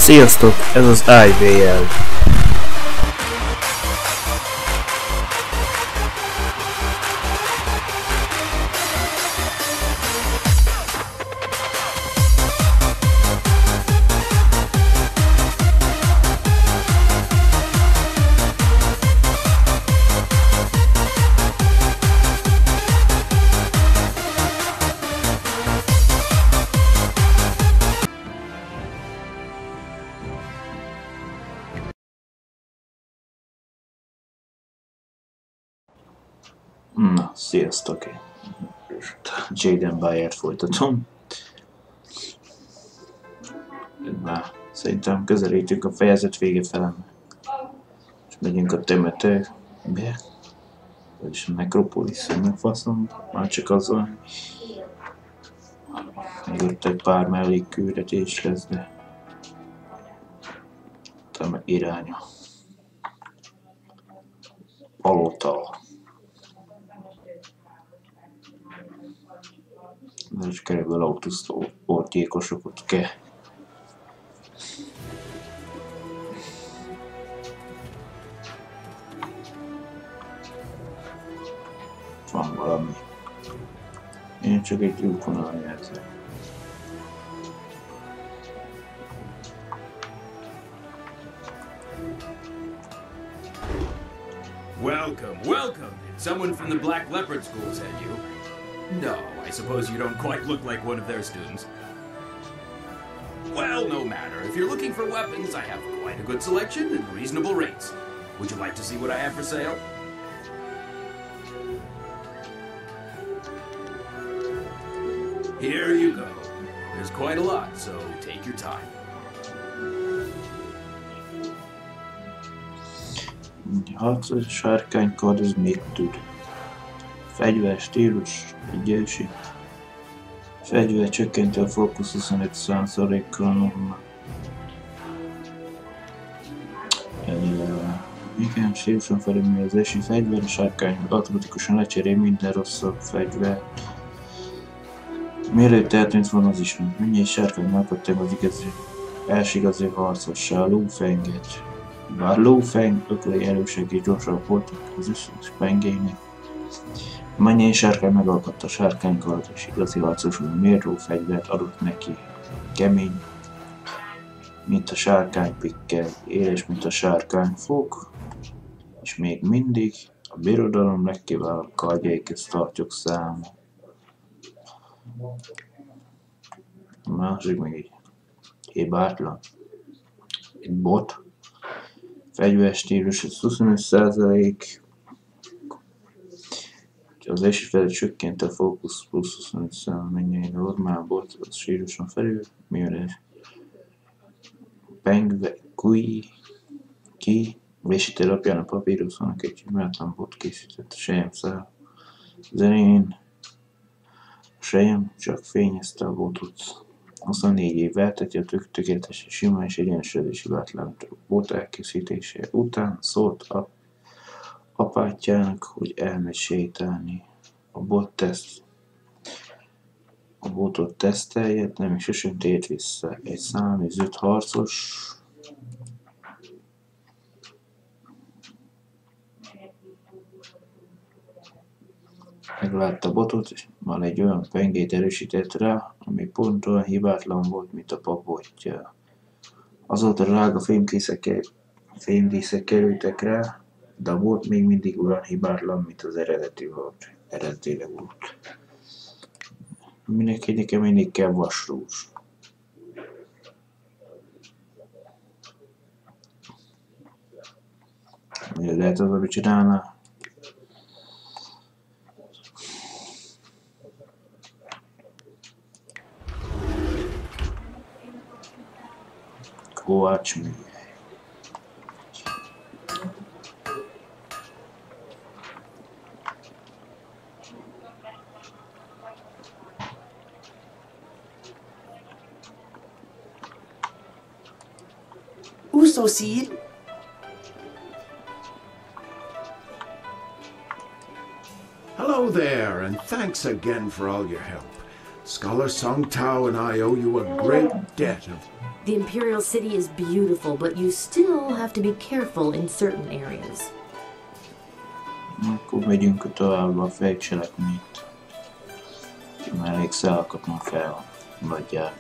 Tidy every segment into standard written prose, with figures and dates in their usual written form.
Sziasztok, ez az i.BL. Na, sziasztok! Jade-en BioWare-t folytatom. Már szerintem közelítünk a fejezet vége felem. És megyünk a temetőbe. Vagyis a Nekropolisz, ennek faszom. Már csak azzal. Még ott egy pár mellékküldetés lesz, de... Teme iránya. Palota. És körülbelül autósztórgyilkosokat kell. Van valami. Én csak egy útvonalon jelzem. Welcome, welcome! Did someone from the Black Leopard School send you? No, I suppose you don't quite look like one of their students. Well, no matter. If you're looking for weapons, I have quite a good selection and reasonable rates. Would you like to see what I have for sale? Here you go. There's quite a lot, so take your time. Harcos sárkánykard, ez még tud. Fegyver, stílus, ügyesség. Fegyver csökkenti a fókusz 25%-kal. Igen, stíluson felülményezési fegyver, a sárkány automatikusan lecserél minden rosszabb fegyver. Mielőtt eltűnt volna az ismét, mindjárt sárkány megkaptam az igazi harcossá, lófenget. Bár lófeng öklei erősek és gyorsabb voltak az összes pengének. Mennyi sárkány megalkotta a sárkánykard, és igazi harcosul mérró fegyvert adott neki. Kemény, mint a sárkánypikkel, éles, mint a sárkányfog, és még mindig a birodalom legkiválóbb kardjai közt tartjuk számon. A másik meg egy hibátlan, egy bot, fegyverstílus, ez 25%. Az esetleg csökkent a fókusz plusz 25%, mennyi normál volt, az síruson felül, mivel pengve, ki, vésítő alapján a papíruszónak egy hibátlan bot készített a selyemszál. Zenén a sejem csak fényezte a botot. 24 év eltelt a tökéletes és sima és egyenesredés hibátlan bot elkészítése után szólt a apátjának, hogy elmegy sétálni. A botot tesztelje, de még sosem tért vissza. Egy száműzött harcos meglátta a botot, és már egy olyan pengét erősített rá, ami pont olyan hibátlan volt, mint a papotja. Azóta drága fémdíszek kerültek rá, de a bot még mindig olyan hibátlan, mint az eredetileg volt. Nekem mindig kell vasrúzs. Miért lehet az, amit csinálná? Watch me. Úszószír. Hello there, and thanks again for all your help. Scholar Song Tao and I owe you a great debt of The Imperial City is beautiful, but you still have to be careful in certain areas. Akkor megyünk tovább a fejcselekményt. Már elég szállakat már fel nagyjából.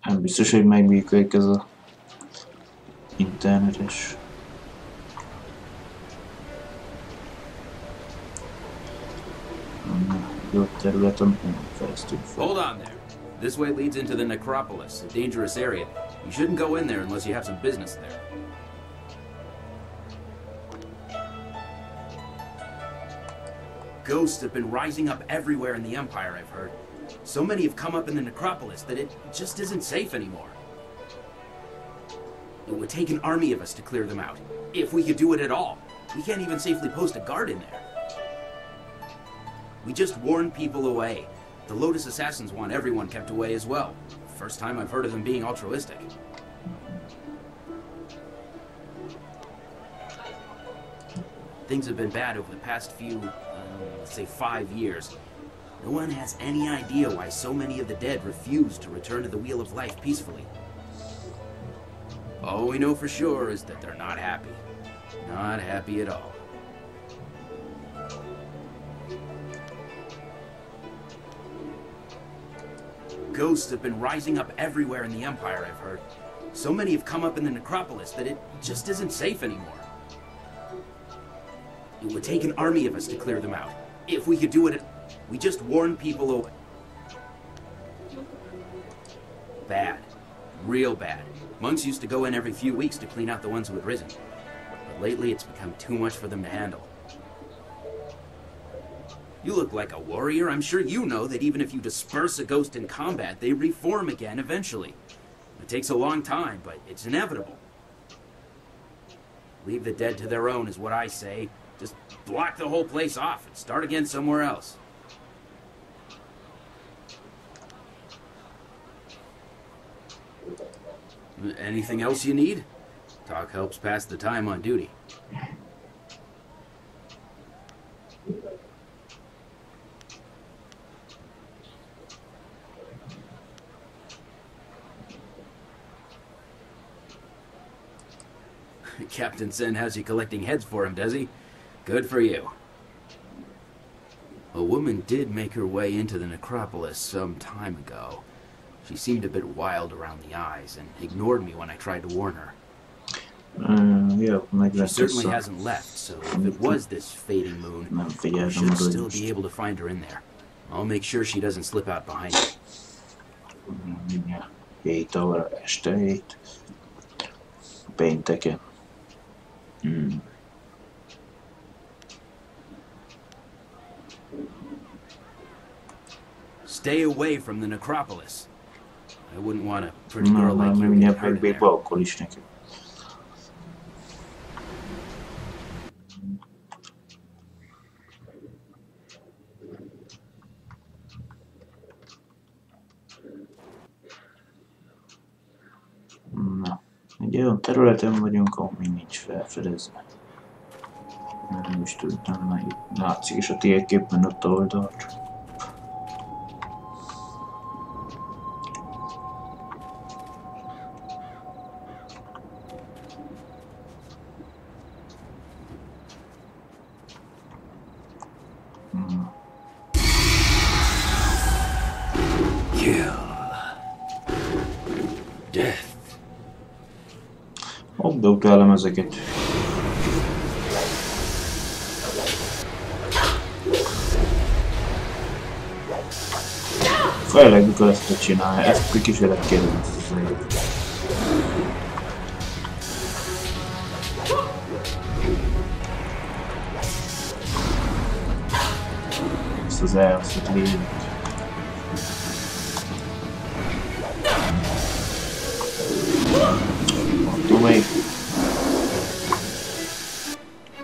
Nem biztos, hogy megműködik ez a internetes. Jó terület, amit nem fejlesztünk fel. Hold on there. This way leads into the Nekropolisz, a dangerous area. You shouldn't go in there unless you have some business there. Ghosts have been rising up everywhere in the Empire, I've heard. So many have come up in the Nekropolisz that it just isn't safe anymore. It would take an army of us to clear them out, if we could do it at all. We can't even safely post a guard in there. We just warn people away. The Lotus Assassins want everyone kept away as well. First time I've heard of them being altruistic. Things have been bad over the past few, let's say 5 years. No one has any idea why so many of the dead refuse to return to the Wheel of Life peacefully. All we know for sure is that they're not happy. Not happy at all. Ghosts have been rising up everywhere in the Empire, I've heard. So many have come up in the Nekropolisz that it just isn't safe anymore. It would take an army of us to clear them out. If we could do it, we just warn people away. Bad. Real bad. Monks used to go in every few weeks to clean out the ones who had risen. But lately it's become too much for them to handle. You look like a warrior. I'm sure you know that even if you disperse a ghost in combat, they reform again eventually. It takes a long time, but it's inevitable. Leave the dead to their own is what I say. Just block the whole place off and start again somewhere else. Anything else you need? Talk helps pass the time on duty. Captain Sen has you collecting heads for him, does he? Good for you. A woman did make her way into the Nekropolisz some time ago. She seemed a bit wild around the eyes and ignored me when I tried to warn her. She certainly hasn't left, so if it was this fading moon, I should still be able to find her in there. I'll make sure she doesn't slip out behind me. 7 óra este 7. Pénteken. Stay away from the Nekropolisz. I wouldn't want a pretty girl like you to get hurt in there. Na, egy olyan területen vagyunk, ahol még nincs felfedezve. Nem is tudtam, mert látszik is a térképen ott oldalt. Dobdálom ezeket. Főleg mikor ezt csinálja, ezt a kísérlet kérdezik. Ezt az elhasztott lényeg. Mondom még.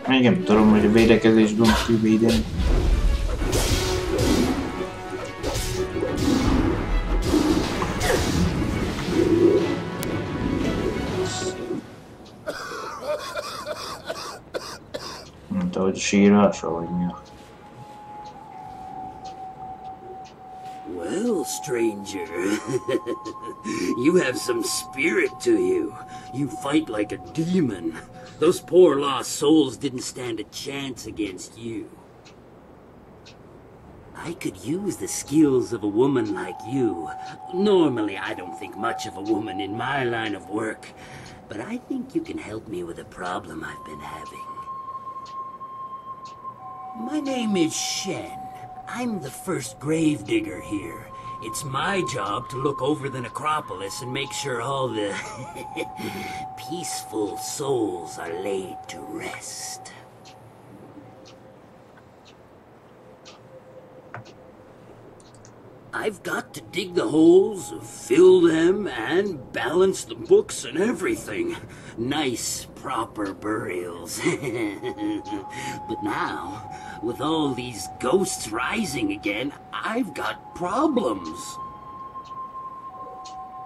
Még nem tudom, hogy a védekezés gomb kivédeni. Mint ahogy sírása, vagy mi a... Well, stranger, you have some spirit to you. You fight like a demon. Those poor lost souls didn't stand a chance against you. I could use the skills of a woman like you. Normally, I don't think much of a woman in my line of work, but I think you can help me with a problem I've been having. My name is Shen. I'm the first gravedigger here. It's my job to look over the Nekropolisz and make sure all the peaceful souls are laid to rest. I've got to dig the holes, fill them, and balance the books and everything. Nice, proper burials. But now, with all these ghosts rising again, I've got problems.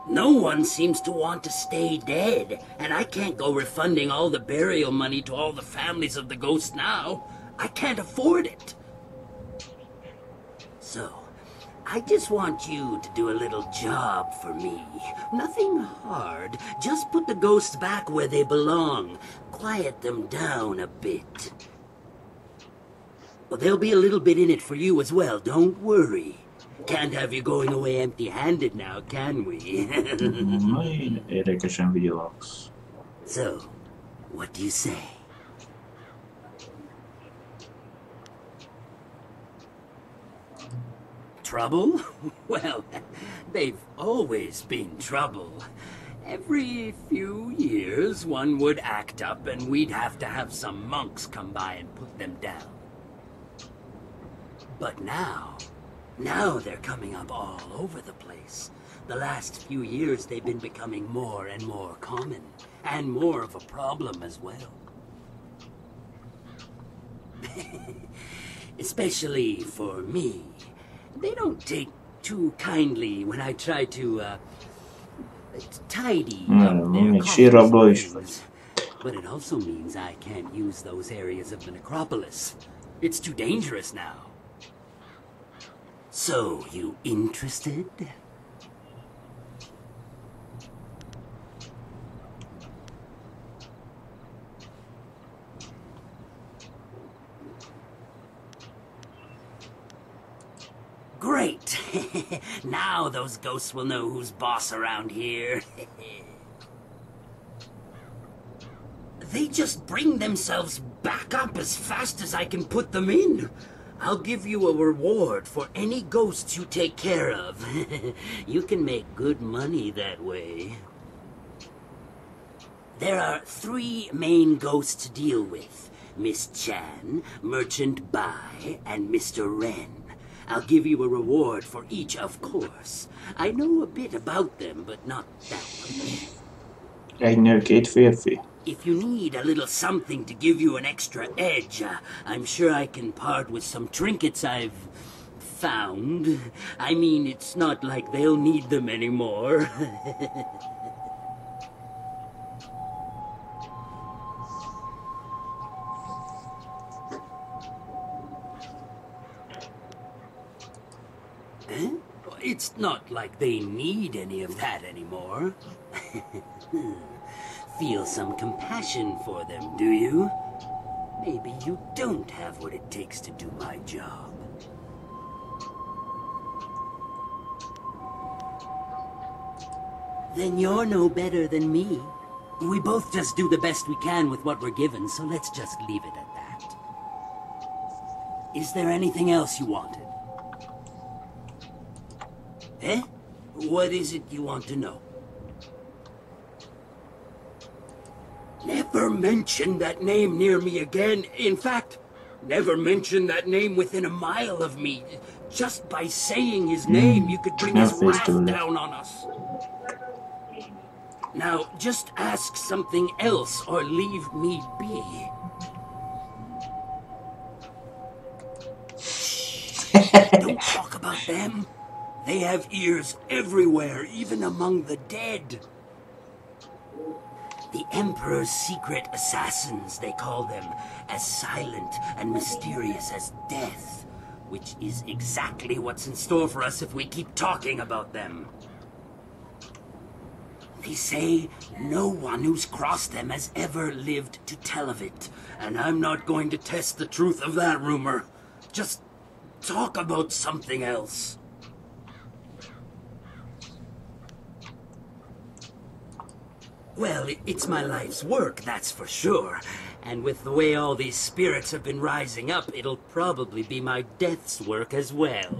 No one seems to want to stay dead, and I can't go refunding all the burial money to all the families of the ghosts now. I can't afford it. So, I just want you to do a little job for me. Nothing hard. Just put the ghosts back where they belong. Quiet them down a bit. Well, there'll be a little bit in it for you as well, don't worry. Can't have you going away empty-handed now, can we? Majd érdekesen vigyorogsz. So, what do you say? Trouble? Well, they've always been trouble. Every few years, one would act up and we'd have to have some monks come by and put them down. But now they're coming up all over the place. The last few years, they've been becoming more and more common, and more of a problem as well. Especially for me. They don't take too kindly when I try to, tidy up their coffers. But it also means I can't use those areas of the Nekropolisz. It's too dangerous now. So, you interested? Great! Now those ghosts will know who's boss around here. They just bring themselves back up as fast as I can put them in. I'll give you a reward for any ghosts you take care of. You can make good money that way. There are 3 main ghosts to deal with. Miss Chan, Merchant Bai, and Mr. Ren. I'll give you a reward for each, of course. I know a bit about them, but not that much. Egy nő, 2 férfi. If you need a little something to give you an extra edge, I'm sure I can part with some trinkets I've found. I mean, it's not like they'll need them anymore. Eh? It's not like they need any of that anymore. Feel some compassion for them, do you? Maybe you don't have what it takes to do my job. Then you're no better than me. We both just do the best we can with what we're given, so let's just leave it at that. Is there anything else you wanted? Eh? What is it you want to know? Never mention that name near me again. In fact, never mention that name within a mile of me. Just by saying his name, you could bring his wrath down on us. Now, just ask something else or leave me be. Shh. Don't talk about them. They have ears everywhere, even among the dead. The Emperor's secret assassins, they call them, as silent and mysterious as death, which is exactly what's in store for us if we keep talking about them. They say no one who's crossed them has ever lived to tell of it, and I'm not going to test the truth of that rumor. Just talk about something else. Well, it's my life's work, that's for sure. And with the way all these spirits have been rising up, it'll probably be my death's work as well.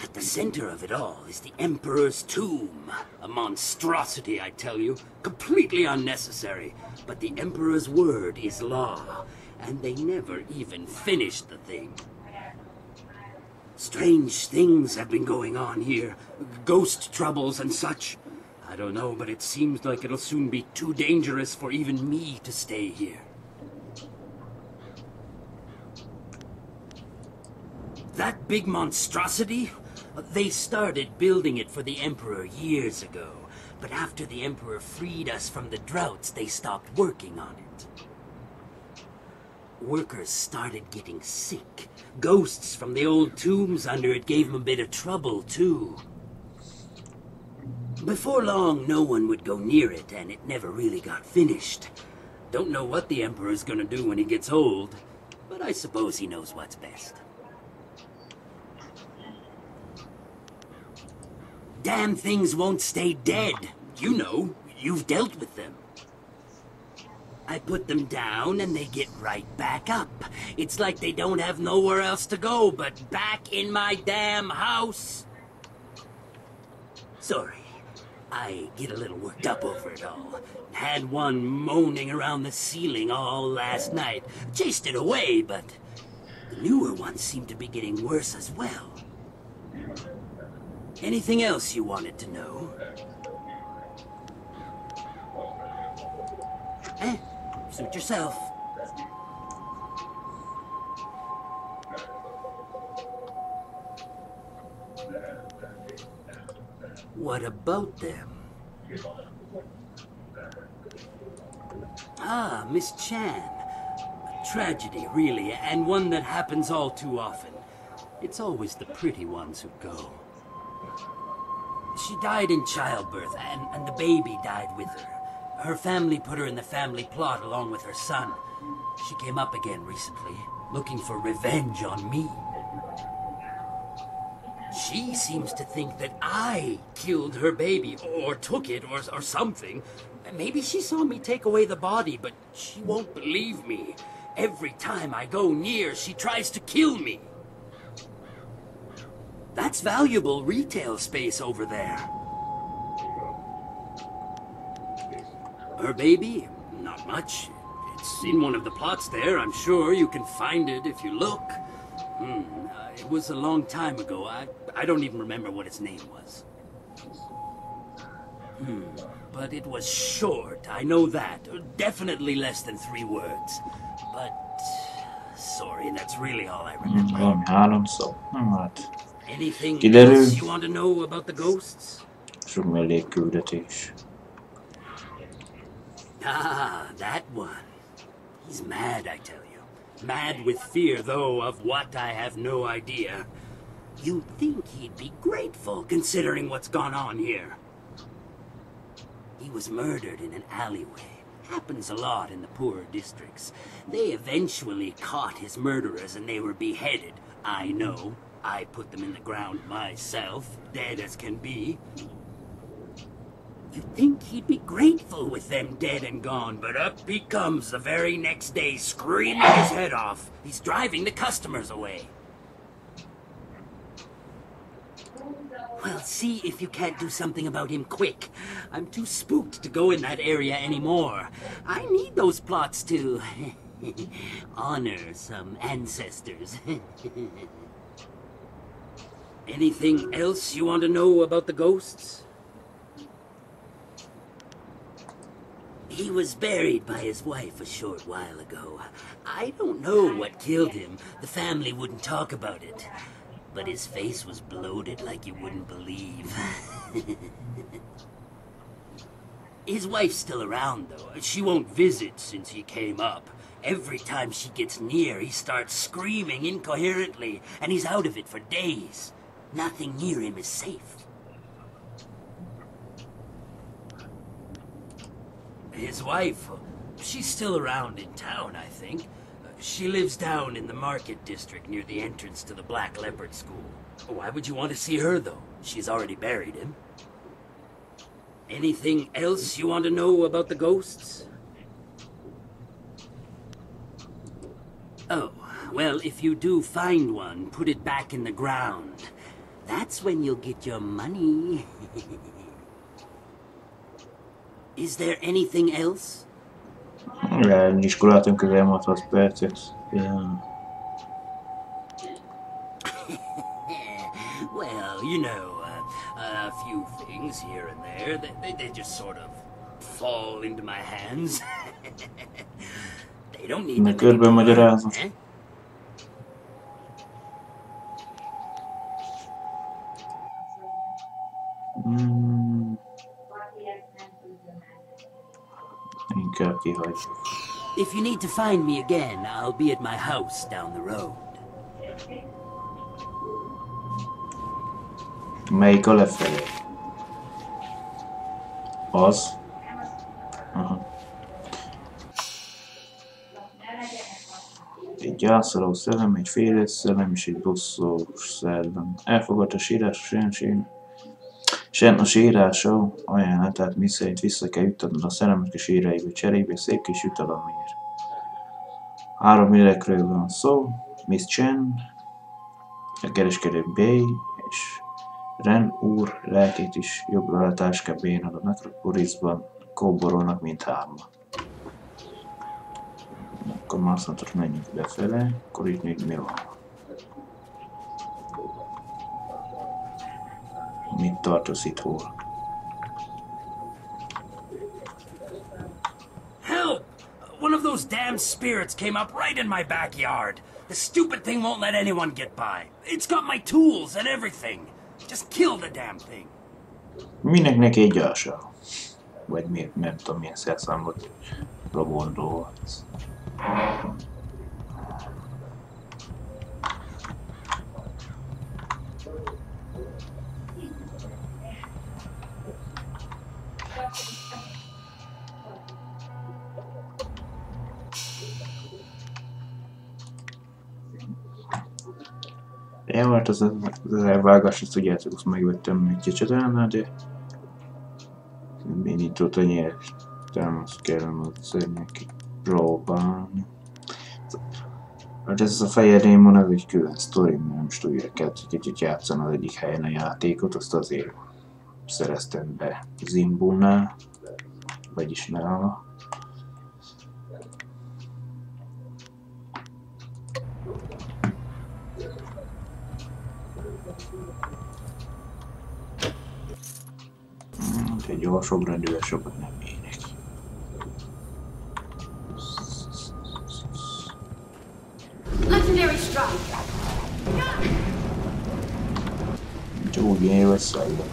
At the center of it all is the Emperor's tomb. A monstrosity, I tell you. Completely unnecessary. But the Emperor's word is law. And they never even finished the thing. Strange things have been going on here. Ghost troubles and such. I don't know, but it seems like it'll soon be too dangerous for even me to stay here. That big monstrosity? They started building it for the Emperor years ago. But after the Emperor freed us from the droughts, they stopped working on it. Workers started getting sick. Ghosts from the old tombs under it gave them a bit of trouble, too. Before long, no one would go near it, and it never really got finished. Don't know what the Emperor's gonna do when he gets old, but I suppose he knows what's best. Damn things won't stay dead. You know, you've dealt with them. I put them down and they get right back up. It's like they don't have nowhere else to go but back in my damn house. Sorry, I get a little worked up over it all. Had one moaning around the ceiling all last night. Chased it away, but the newer ones seem to be getting worse as well. Anything else you wanted to know? Suit yourself. What about them? Ah, Miss Chan. A tragedy, really, and one that happens all too often. It's always the pretty ones who go. She died in childbirth, and the baby died with her. Her family put her in the family plot along with her son. She came up again recently, looking for revenge on me. She seems to think that I killed her baby, or took it, or something. Maybe she saw me take away the body, but she won't believe me. Every time I go near, she tries to kill me. That's valuable retail space over there. Her baby? Not much. It's in one of the plots there, I'm sure. You can find it if you look. It was a long time ago. I don't even remember what its name was. But it was short, I know that. Definitely less than 3 words. But... sorry, that's really all I remember. Anything else you want to know about the ghosts? Ah, that one. He's mad, I tell you. Mad with fear, though, of what I have no idea. You'd think he'd be grateful, considering what's gone on here. He was murdered in an alleyway. Happens a lot in the poorer districts. They eventually caught his murderers and they were beheaded. I know. I put them in the ground myself, dead as can be. You'd think he'd be grateful with them dead and gone, but up he comes the very next day, screaming his head off. He's driving the customers away. Well, see if you can't do something about him quick. I'm too spooked to go in that area anymore. I need those plots to honor some ancestors. Anything else you want to know about the ghosts? He was buried by his wife a short while ago. I don't know what killed him. The family wouldn't talk about it. but his face was bloated like you wouldn't believe. His wife's still around, though. She won't visit since he came up. Every time she gets near, he starts screaming incoherently, and he's out of it for days. Nothing near him is safe. His wife, she's still around in town, I think. She lives down in the market district near the entrance to the Black Leopard School. Why would you want to see her, though? She's already buried him. Anything else you want to know about the ghosts? Oh, well, if you do find one, put it back in the ground. That's when you'll get your money. Is there anything else? Nincs korlátunk közel 60 percet. Well, you know, a few things here and there, they just sort of fall into my hands. They don't need Na körben magyarázat. Inkább kihagyjuk. If you need to find me again, I'll be at my house down the road. Melyik a lefelé? Az? Aha. Egy gyászoló szellem, egy félés szellem és egy bosszús szellem. Elfogadta sírás, sen a sírása ajánlatát, miszerint vissza kell juttatnod a szellemet a síreibe, cserébe szép kis jutalomért. 3 lélekről van szó, Miss Chen, a kereskedő B és Ren úr lelkét is jobbra a táskán bénad a Nekropoliszban, kóborolnak mindhárman. Akkor már azt mondtad, hogy menjünk befele, akkor itt még mi van? Mit tartasz itt hol? Help! One of those damn spirits came up right in my backyard. The stupid thing won't let anyone get by. It's got my tools and everything. Just kill the damn thing. Minek neki egy alsa? Vagy miért nem tudom milyen szerszámot gondolsz. Ja, mert az elvágás, ezt tudjátok, azt megvettem egy kicsit elnál, de indított a nyertem, azt kellene neki próbálni. Hát ez a fehér démon, ez egy külön sztori, mert nem is tudják egy kicsit játszani az egyik helyen a játékot, azt azért szereztem be Zimbónál, vagyis nála. Egy gyorsabb sokat nem ének. Legendary strike. Csak úgy ilyen vagy szállva.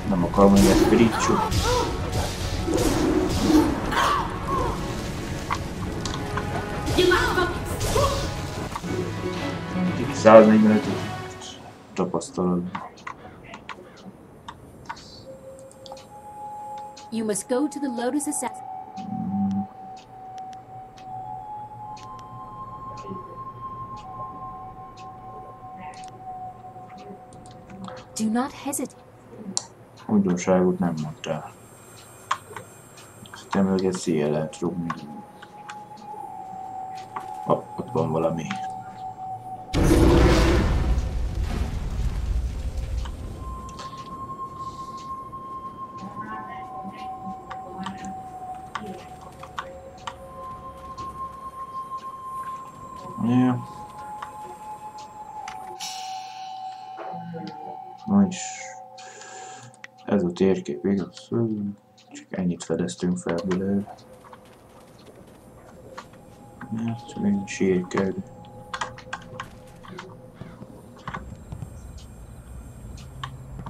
Nem akarom, hogy ezt pirítsuk. 145 tapasztalatban. You must go to the Lotus Assassin. Do not hesitate. Újdonságot nem mondtál. Aztán meg egy szél lehet rúgni. Ott van valami. Ja. Na is. Ez a térkép, igaz? Csak Ennyit fedeztünk fel belőle. Hát, még sírked.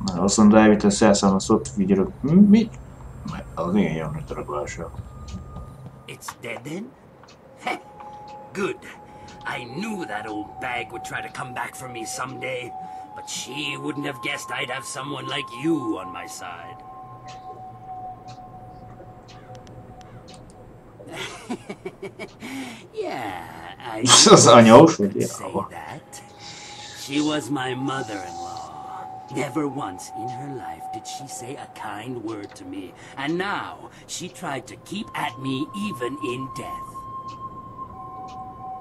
Na, azt mondta, elvitt a szelszámot, ott figyelök. Mit? Az ilyen jön a taragolása. It's dead then? Heh, good. I knew that old bag would try to come back for me someday, but she wouldn't have guessed I'd have someone like you on my side. Yeah, I say that. She was my mother-in-law. Never once in her life did she say a kind word to me, and now she tried to keep at me even in death.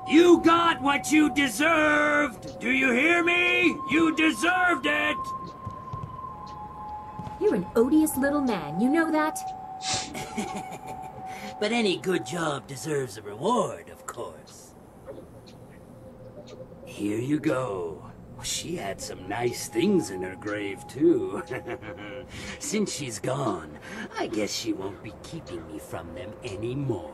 You got what you deserved! Do you hear me? You deserved it! You're an odious little man, you know that? But any good job deserves a reward, of course. Here you go. She had some nice things in her grave, too. Since she's gone, I guess she won't be keeping me from them anymore.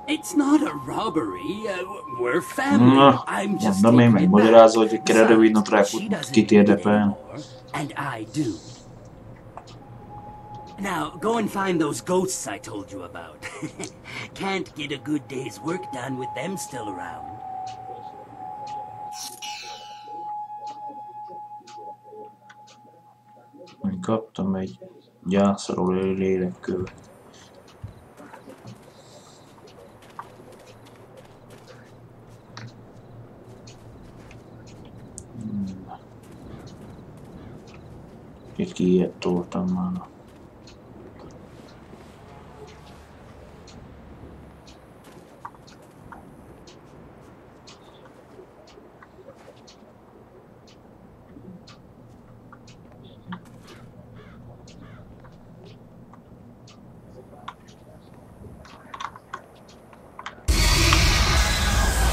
It's not a robbery. We're family. I'm just taking it back. Besides, she doesn't need it anymore, and I do. Now, go and find those ghosts I told you about. Can't get a good day's work done with them still around. Kaptam egy gyászoló lélekkövet. Itt ilyet toltam már.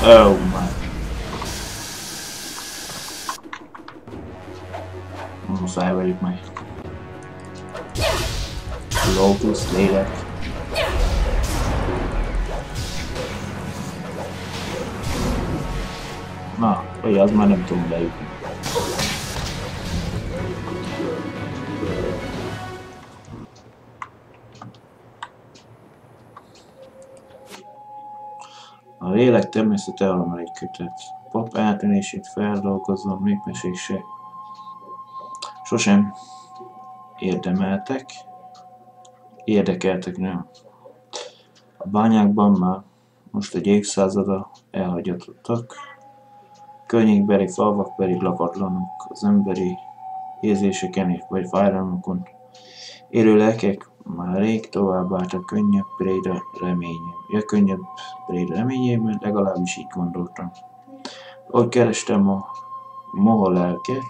Oh my. Muszáj vagyok meg. Lókusz, lélek. Na, vagy az már nem tudom bejutni. A lélek természete alma egy kötet. Pap eltűnését feldolgozom, népesség se. Sosem érdekeltek, nem. A bányákban már most egy évszázada elhagyatottak. Környékbeli falvak pedig lakatlanok, az emberi érzéseken vagy fájdalmakon élő lelkek már rég továbbálltak könnyebb reményében, legalábbis így gondoltam. Ott kerestem a moha lelket,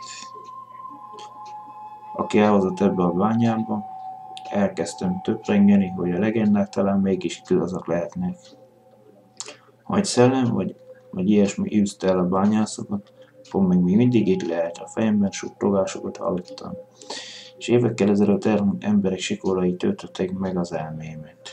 aki elhozott ebbe a bányába, elkezdtem töprengeni, hogy a legendák talán mégis igazak lehetnek. Ha egy szellem vagy ilyesmi űzte el a bányászokat, akkor még mindig itt lehet. A fejemben suttogásokat hallottam, és évekkel ezelőtt elhunyt emberek sikorai töltötték meg az elmémet.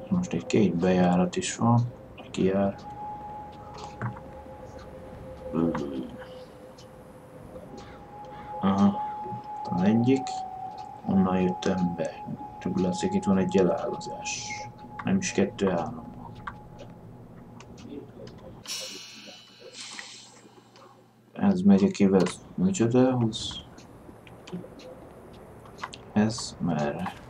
Most egy két bejárat is van, kijár. Aha, az egyik, onnan jöttem be. Több látszik, itt van egy elágazás. Nem is 2-3. Ez megy a kivez micsodához. Ez merre?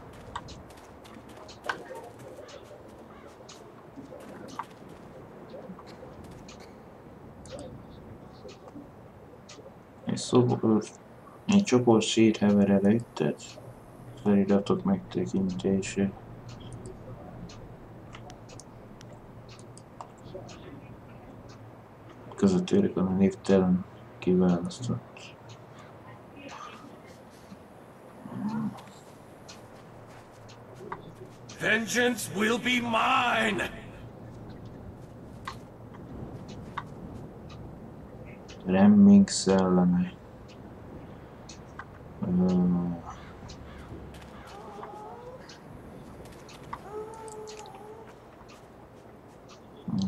Egy csoport sírhevere lejtett. Feliratok megtekintése. Közöttőlük a névtelen kiválasztott. Vengeance will be mine! Remming szelleme.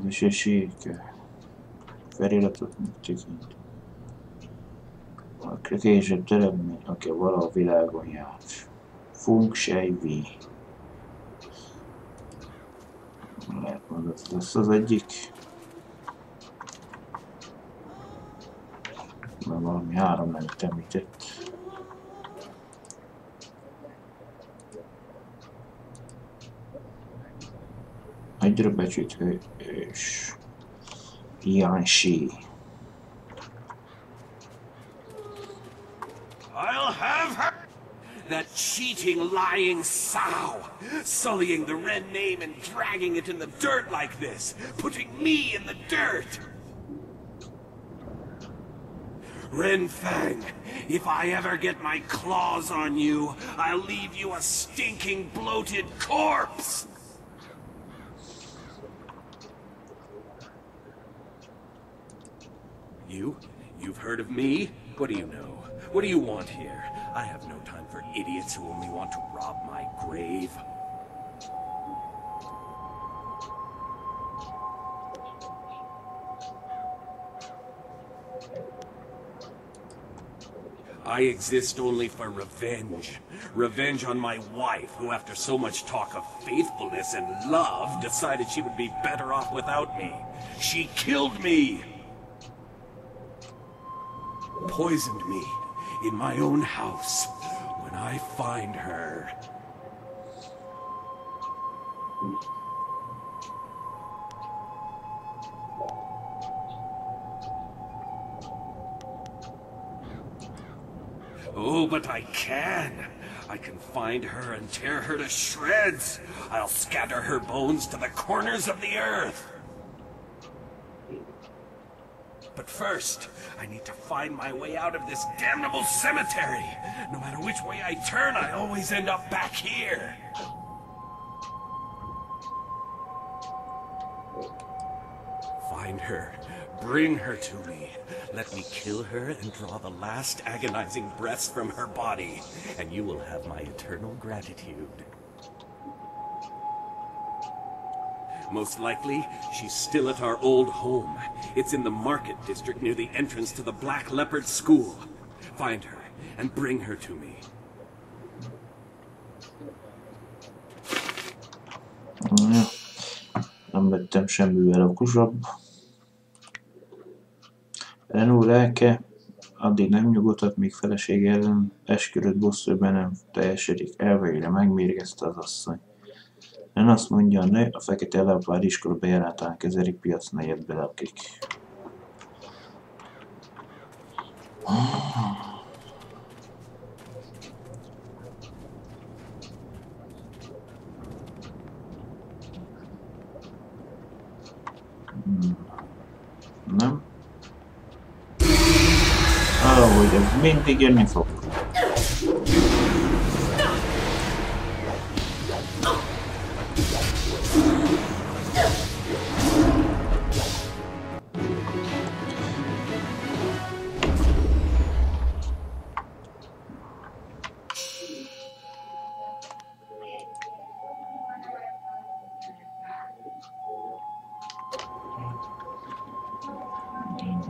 És egy sírke. Feliratot tekint. A később teremtmény, aki vala a világon jár. Funk sejvi. Lehet mondani, lesz az egyik. Mert valami 3 nevet említett. Egyre becsütő és Iansi. I'll have her! That cheating, lying sow! Sullying the Ren name and dragging it in the dirt like this! Putting me in the dirt! Ren Fang, if I ever get my claws on you, I'll leave you a stinking, bloated corpse! You've heard of me? What do you know? What do you want here? I have no time for idiots who only want to rob my grave. I exist only for revenge. Revenge on my wife, who after so much talk of faithfulness and love, decided she would be better off without me. She killed me! Poisoned me in my own house. When I find her... Oh, but I can. I can find her and tear her to shreds. I'll scatter her bones to the corners of the earth. But first, I need to find my way out of this damnable cemetery. No matter which way I turn, I always end up back here. Find her. Bring her to me. Let me kill her and draw the last agonizing breaths from her body, and you will have my eternal gratitude. Most likely, she's still at our old home. It's in the market district near the entrance to the Black Leopard School. Find her and bring her to me. Nem vettem semmivel okosabb. Renó lelke addig nem nyugodhat, míg felesége ellen esküdött bosszúban nem teljesedik. Elvégre megmérgezte az asszony. Ren azt mondja, a nő a fekete leopárd iskola bejáratán kezelik piac negyedbe lakik. Nem? Ahogy ez mindig jönni fog.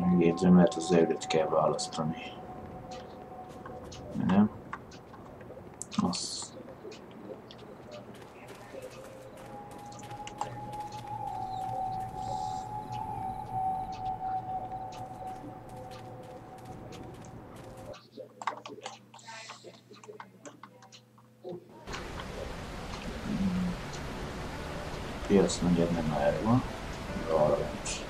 Megjegyzem, lehet az előtt kell választani. Nem? Az. Piac negyed nem erre van. Arra nincs.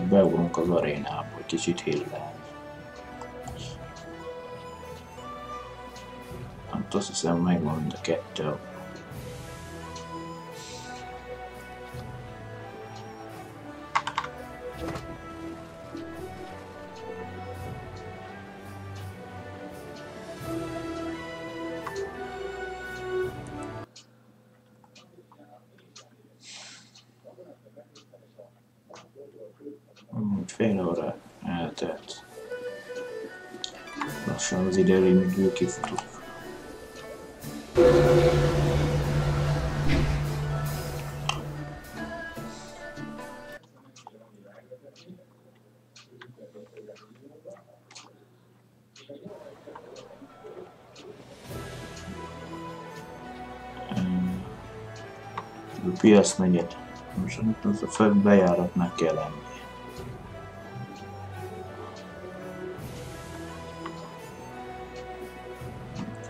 Beugrunk az arénába, hogy kicsit hillel. Hát azt hiszem megvan mind a kettő. Fél óra eltelt. Lassan az időlimitből kifutok. A piac negyed. Most az a fő bejáratnak kell lenni.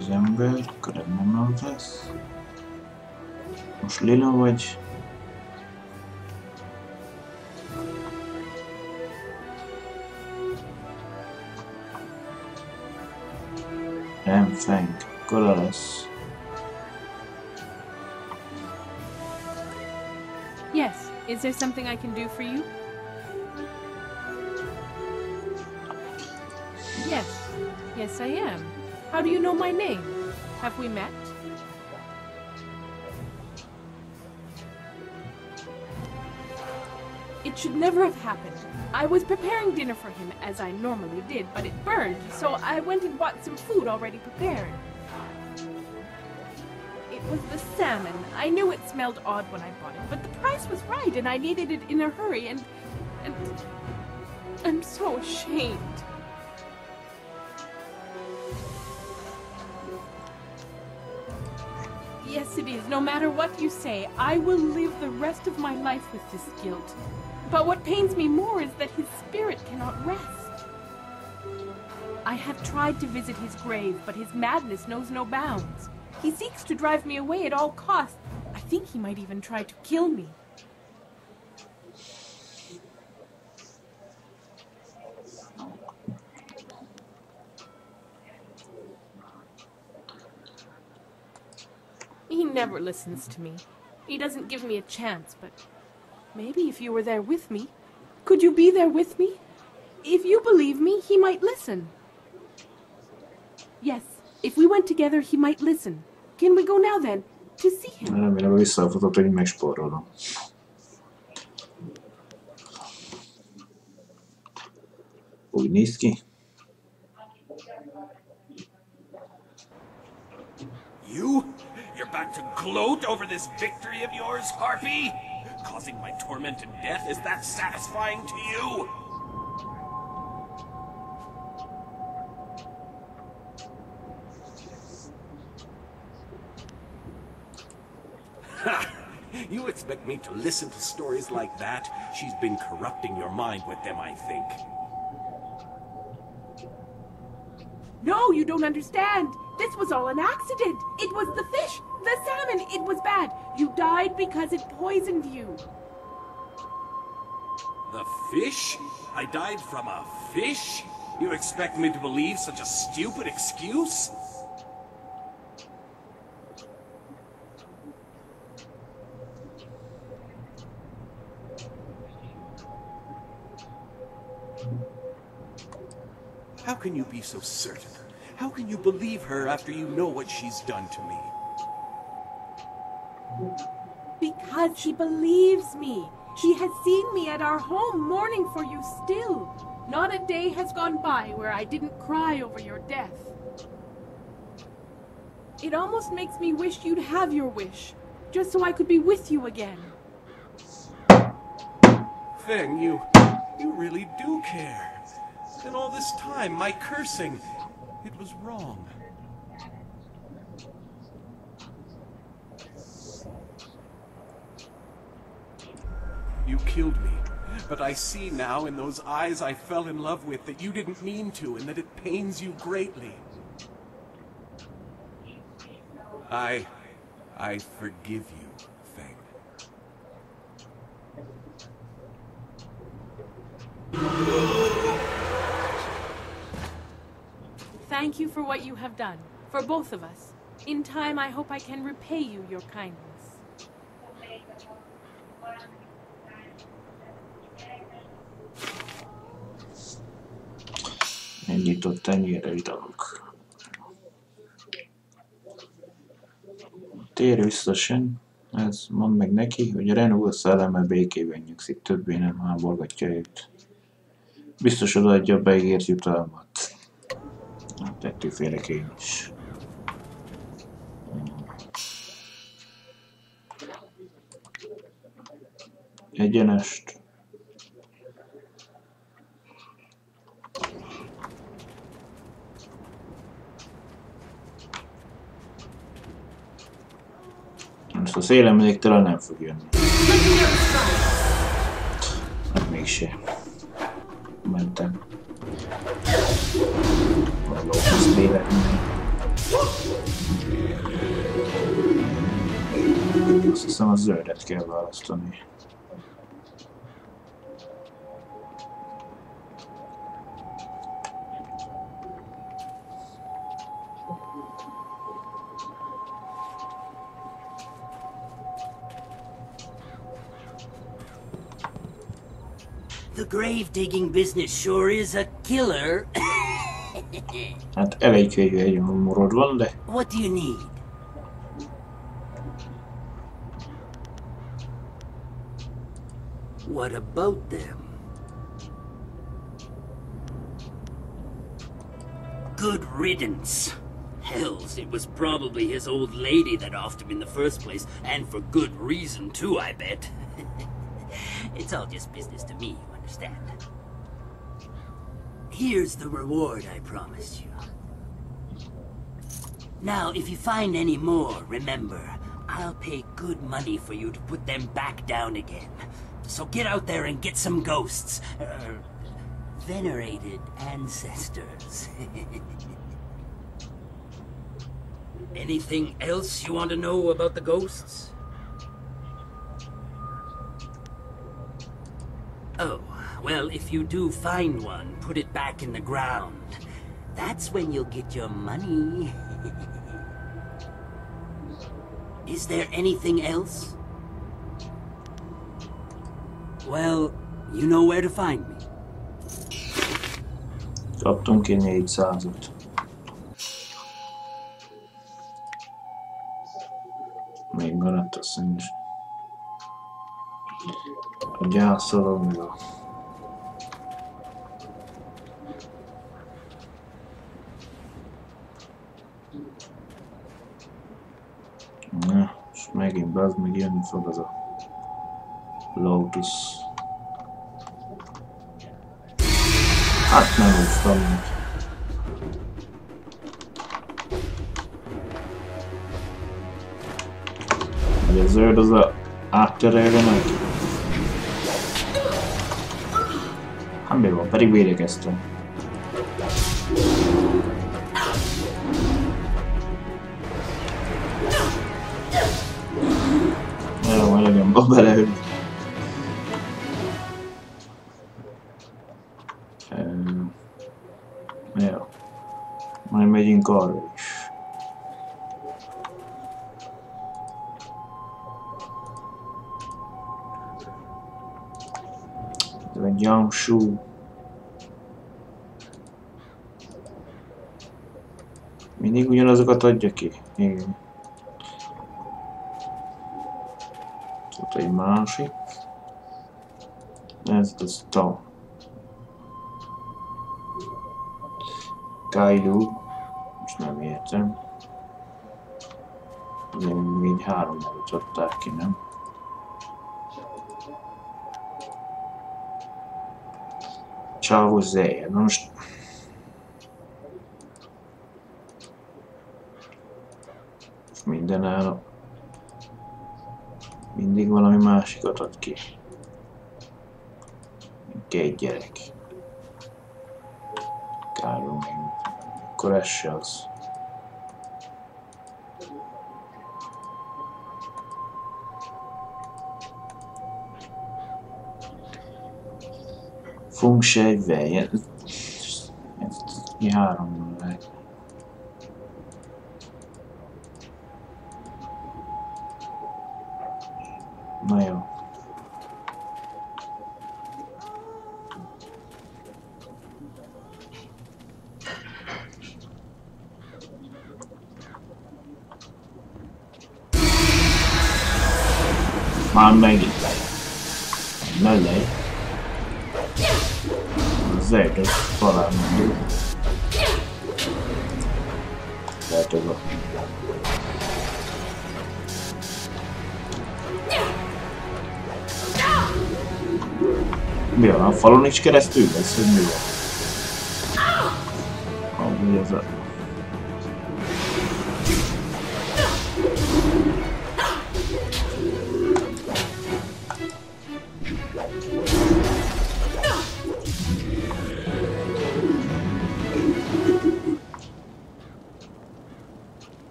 Az ember, akkor nem lesz. Most lila vagy? Nem, feng. Kola lesz. Yes. Is there something I can do for you? Yes. Yes, I am. How do you know my name? Have we met? It should never have happened. I was preparing dinner for him, as I normally did, but it burned, so I went and bought some food already prepared. It was the salmon. I knew it smelled odd when I bought it, but the price was right, and I needed it in a hurry, and I'm so ashamed. Yes, it is. No matter what you say, I will live the rest of my life with this guilt. But what pains me more is that his spirit cannot rest. I have tried to visit his grave, but his madness knows no bounds. He seeks to drive me away at all costs. I think he might even try to kill me. He never listens to me. He doesn't give me a chance, but maybe if you were there with me, could you be there with me? If you believe me, he might listen. Yes, if we went together, he might listen. Can we go now then, to see him? Remélem visszafutott, hogy megspórolom. Úgy néz ki. You? You're back to gloat over this victory of yours, Harpy? Causing my torment and death, is that satisfying to you? Ha! You expect me to listen to stories like that? She's been corrupting your mind with them, I think. No, you don't understand. This was all an accident. It was the fish, the salmon. It was bad. You died because it poisoned you. The fish? I died from a fish? You expect me to believe such a stupid excuse? How can you be so certain? How can you believe her after you know what she's done to me? Because she believes me. She has seen me at our home mourning for you still. Not a day has gone by where I didn't cry over your death. It almost makes me wish you'd have your wish, just so I could be with you again. Feng, you really do care. And all this time, my cursing, it was wrong. You killed me, but I see now in those eyes I fell in love with that you didn't mean to and that it pains you greatly. I forgive you, Feng. Thank you for what you have done, for both of us. In time, I hope I can repay you your kindness. Nyitott tenyérre italok. Tér vissza sen. Ez mondd meg neki, hogy Renault szelleme békében nyugszik, többé nem háborgatja őt. Biztos odaadja a beígért jutalmat. Tettük félek én is. Egyenest. Most a szélemléktelen nem fog jönni. Hát mégse. Mentem. Valóhoz véletlenül. Azt hiszem a zöldet kell választani. The grave-digging business sure is a killer. Hát elég végül egy morod van, de... What do you need? What about them? Good riddance. Hells, it was probably his old lady that offed him in the first place, and for good reason too, I bet. It's all just business to me, you understand? Here's the reward I promised you. Now, if you find any more, remember, I'll pay good money for you to put them back down again. So get out there and get some ghosts. Venerated ancestors. Anything else you want to know about the ghosts? Oh, well, if you do find one, put it back in the ground. That's when you'll get your money. Is there anything else? Well, you know where to find me. Kaptunk ki 400-ot. Még maradt a színes. A gyászolomra. Na, és megint bazd meg jönni fog az a Lotus. Hát nem úsztam meg. Hogy a zöld az a átterelve meg. Hát mi van? Pedig védekeztem. Jó, majd legyen beleül. Jó. Majd megyünk arra is. Ez egy Yangshu. Mindig ugyanazokat adja ki. Igen. Ott egy másik. Ez a Star. Kiadó. Most nem értem. Azért még 3 nevét adták ki, nem? Csávó Zeje. Na most... Minden áll. Mindig valami másikat ad ki. Két gyerek. Káró még. Akkor ez se az. Funk se egy veljen. Ez 3 lehet. Na jó. Már megint lejön. Ne lej. Zajda talán mondjuk. Lehet ez a... Mi van, a falon is keresztül lesz, hogy mi van? Amúgy ez a...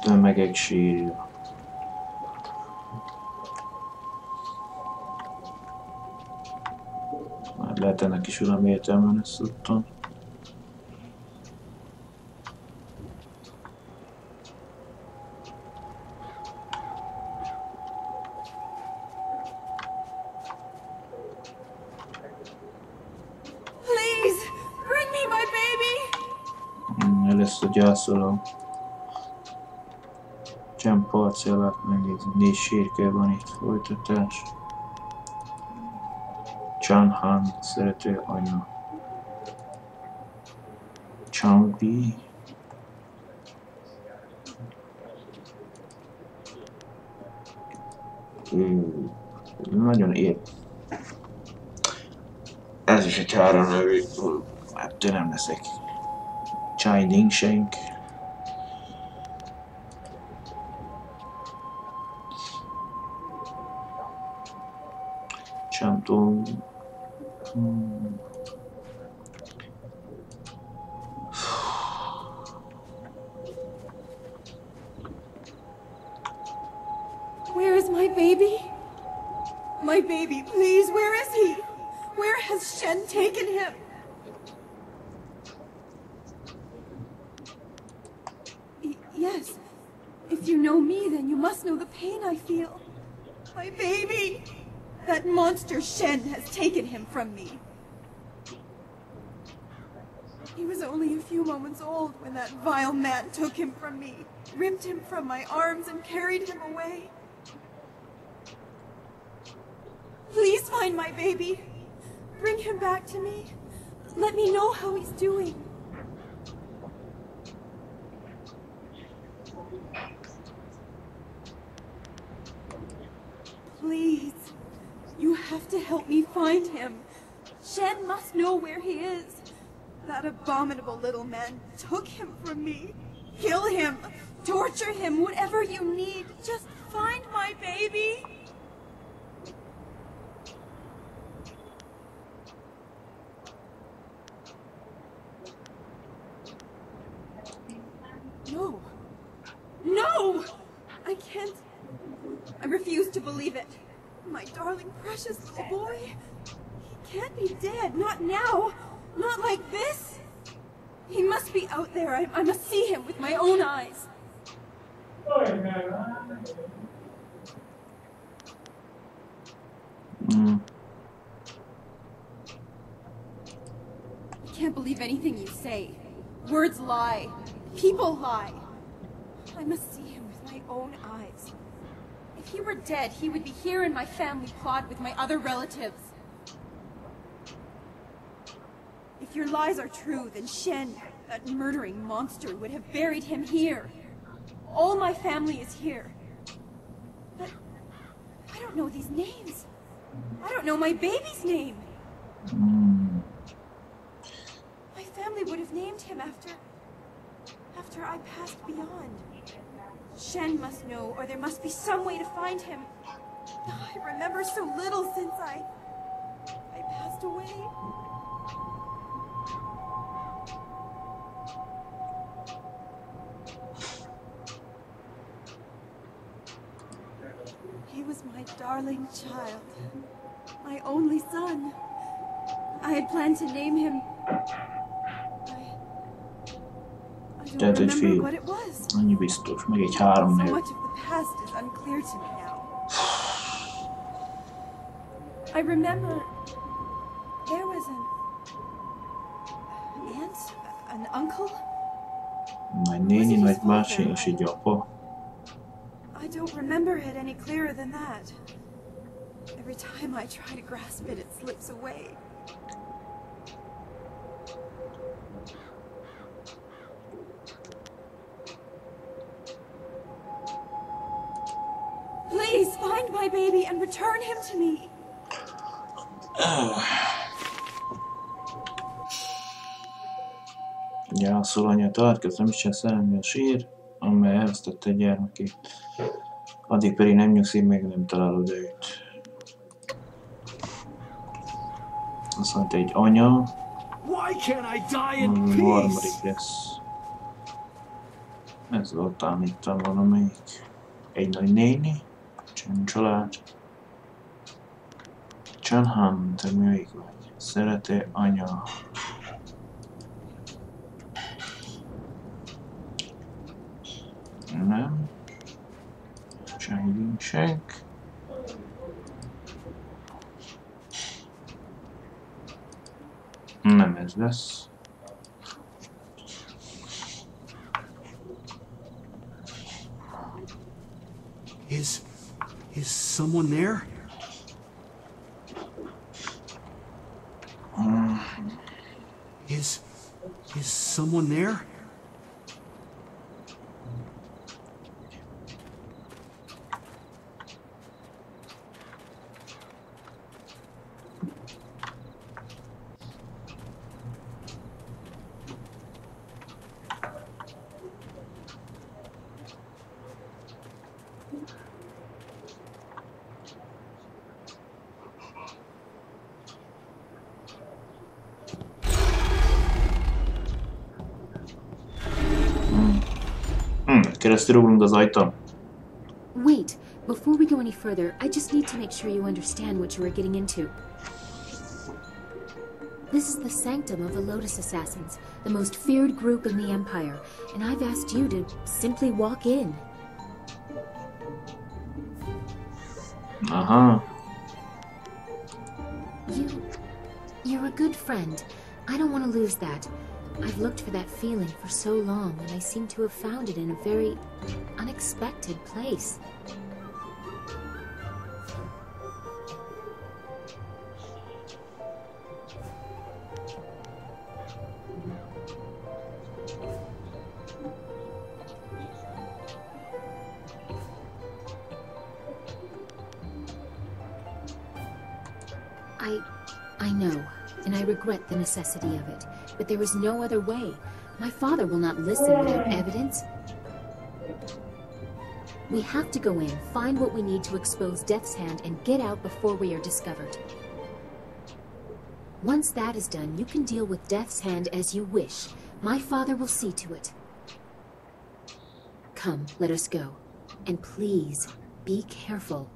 Tömegek sírja. Már lehet ennek is valami értelme lesz ottan. Please, bring me my baby. Először gyászolom. Csem parcellát megnézni, 4 sírke van itt, folytatás. Chan-han, szerető anya. Chang-bi. Nagyon ér. Ez is egy 3 nevű, ettől nem leszek. Chai Ning-sheng. Nem tudom. Where is my baby? My baby, please, where is he? Where has Shen taken him? Yes. If you know me, then you must know the pain I feel. My baby! That monster Shen has taken him from me. He was only a few moments old when that vile man took him from me, ripped him from my arms and carried him away. Please find my baby. Bring him back to me. Let me know how he's doing. Please. You have to help me find him. Shen must know where he is. That abominable little man took him from me. Kill him. Torture him. Whatever you need. Just find my baby. No. No! I can't. I refuse to believe it. My darling, precious little boy. He can't be dead. Not now. Not like this. He must be out there. I must see him with my own eyes. I can't believe anything you say. Words lie. People lie. I must see him with my own eyes. If he were dead, he would be here in my family plot with my other relatives. If your lies are true, then Shen, that murdering monster, would have buried him here. All my family is here. But I don't know these names. I don't know my baby's name. My family would have named him after I passed beyond. Shen must know, or there must be some way to find him. I remember so little since I passed away. He was my darling child, my only son. I had planned to name him. I don't remember what it was. Annyi biztos, meg egy 3 név. So much of the past is unclear to me now. I remember there was an aunt, an uncle. Nagy néni, nagy bácsi és egy apa. I don't remember it any clearer than that. Every time I try to grasp it, it slips away. Please find my baby and return him to me. Gyászol anya, találkozom Isten szerelmi a sír, amely elvesztette gyermekét. Addig pedig nem nyugszik, még nem találod őt. Azt mondta, egy anya, ami harmadik lesz. Ez volt állíttam valamelyik. Egy nagy néni, Chan család. Chan Han, te még vagy. Szerete anya. Nem. Chan Shank. Nem ez lesz. Is someone there? Is someone there? Keresztül ugrunk az ajtón. Wait, before we go any further, I just need to make sure you understand what you are getting into. This is the sanctum of the Lotus Assassins, the most feared group in the Empire, and I've asked you to simply walk in. Aha. You're a good friend. I don't want to lose that. I've looked for that feeling for so long, and I seem to have found it in a very unexpected place. I know, and I regret the necessity of it. But there is no other way. My father will not listen without evidence. We have to go in, find what we need to expose Death's Hand, and get out before we are discovered. Once that is done, you can deal with Death's Hand as you wish. My father will see to it. Come, let us go. And please, be careful.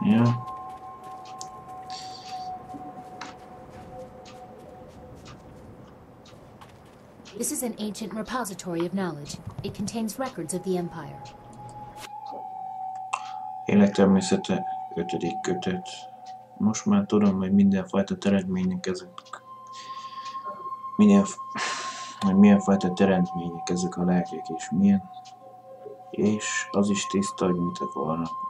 Yeah. This is an ancient repository of knowledge. It contains records of the Empire. Élettermészete 5. kötet. Most már tudom, hogy mindenfajta teremtmények ezek a lelkek, és az is tiszta, hogy mit akarnak.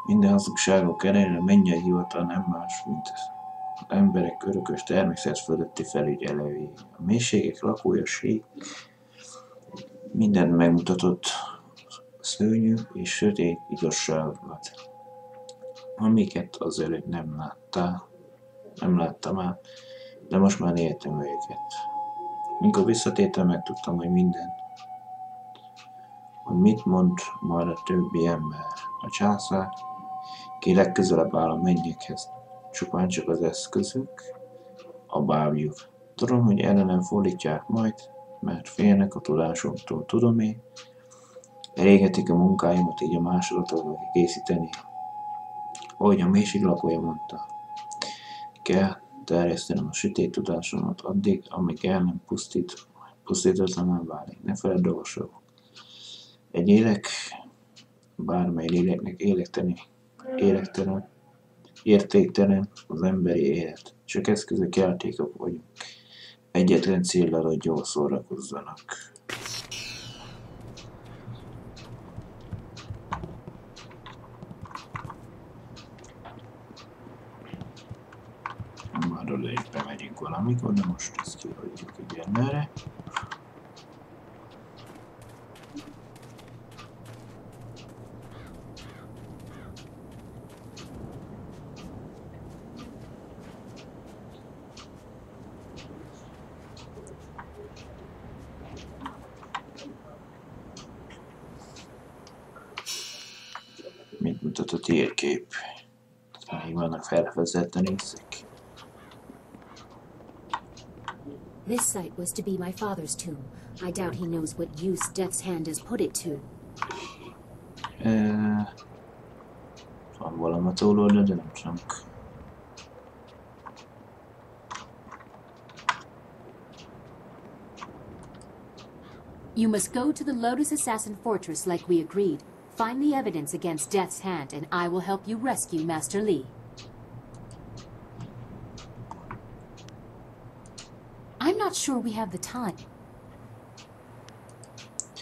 Minden hazugságok ellenére mennyei hivatal nem más, mint az emberek örökös természet fölötti felügyelői. A mélységek lakója sík, mindent megmutatott szörnyű és sötét igazságokat, amiket azelőtt nem láttam át, de most már éltem őket. Mikor visszatértem, megtudtam, hogy mit mond majd a többi ember. A császár, ki legközelebb áll a mennyekhez, csupán csak az eszközök, a bábjuk. Tudom, hogy ellenem fordítják majd, mert félnek a tudásomtól. Tudom én, elégetik a munkáimat, így a másolatot készíteni. Ahogy a mélység lakója mondta, kell terjesztenem a sötét tudásomat addig, amíg el nem pusztítatlanul válik. Ne feledd dolgosok. Egy élek, bármely léleknek értéktelen az emberi élet. Csak eszközök, játékok vagyunk. Egyetlen céllal, hogy jól szórakozzanak. Már oda is bemegyünk valamikor, de most ezt kihagyjuk egyenlőre. Mit mutat a térkép? Még vannak felvezetlen részek. This site was to be my father's tomb. I doubt he knows what use Death's Hand has put it to. Van valami túloldal, de nem csak. You must go to the Lotus Assassin Fortress like we agreed. Find the evidence against Death's Hand, and I will help you rescue Master Li. I'm not sure we have the time.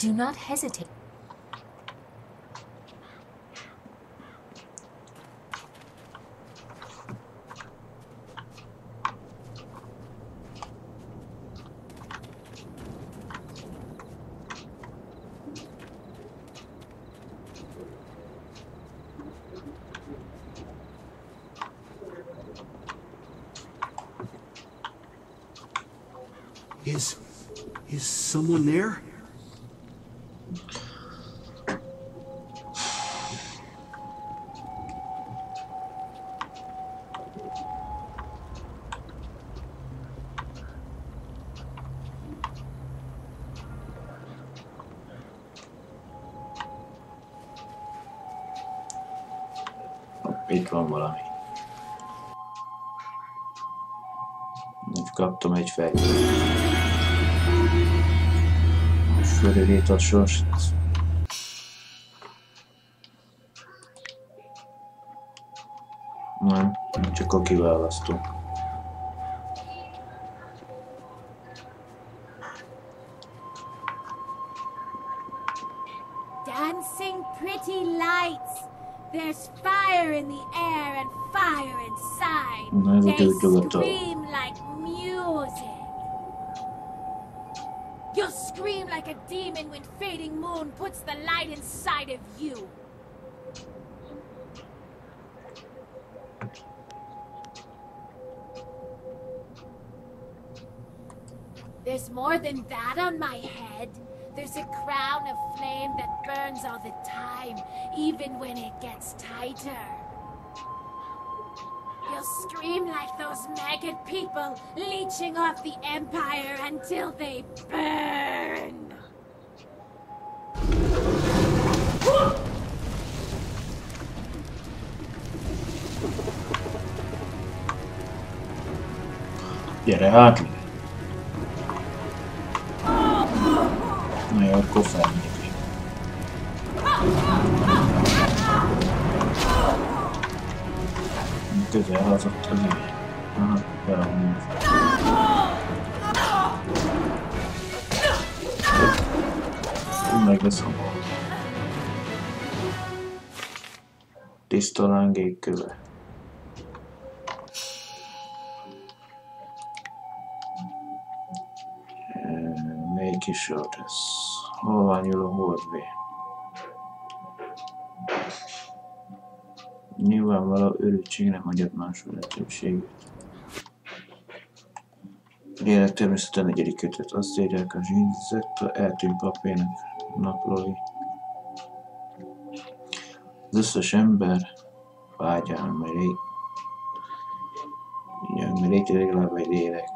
Do not hesitate. Is someone there? Itt van valami. Kaptam egy fejlőt. Fölülét a sors. Nem, csak a kiválasztó. Dancing pretty lights. There's fire in the air and fire inside. They scream like music. You'll scream like a demon when fading moon puts the light inside of you. There's more than that on my head. There's a crown of flame that burns all the time, even when it gets tighter. You'll scream like those maggot people leeching off the Empire until they burn. Gyere hát! Na jó, akkor felmegyek. Közel hazott az így. Aha, felmegyek. Meg lesz hamar. Tiszta lángék köve. Melyik is sor lesz? Halványuló hordvé. Nyilvánvaló őrültség nem hagyott máshol lehetőséget. A lélek természete negyedik kötet. Azt írják a Jade eltűnt papjának naplói. Az összes ember vágyán, mert legalább egy lélek.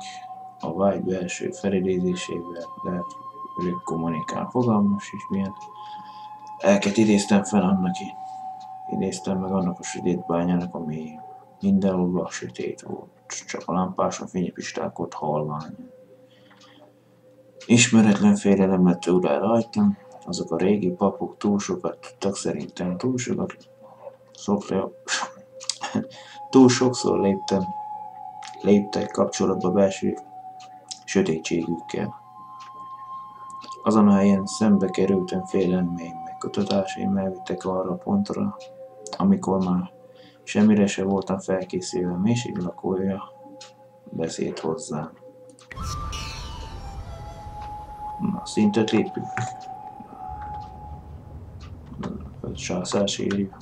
A vágy belső felidézésével lehet velük kommunikál. Fogalmas is milyen. Elket idéztem fel annak, idéztem meg annak a sötét bányának, ami mindenhol sötét volt. Csak a lámpáson fényepistálkodt halvány. Ismeretlen félelem lett urá rajtam. Azok a régi papok túl sokat tudtak, szerintem túl sokszor léptek kapcsolatba belső sötétségükkel. Azon a helyen szembe kerültem félelmeim, meg kutatásaim elvittek arra a pontra, amikor már semmire se voltam felkészülve, mélység lakója beszélt hozzám. Na, szintet lépünk. Császás írja.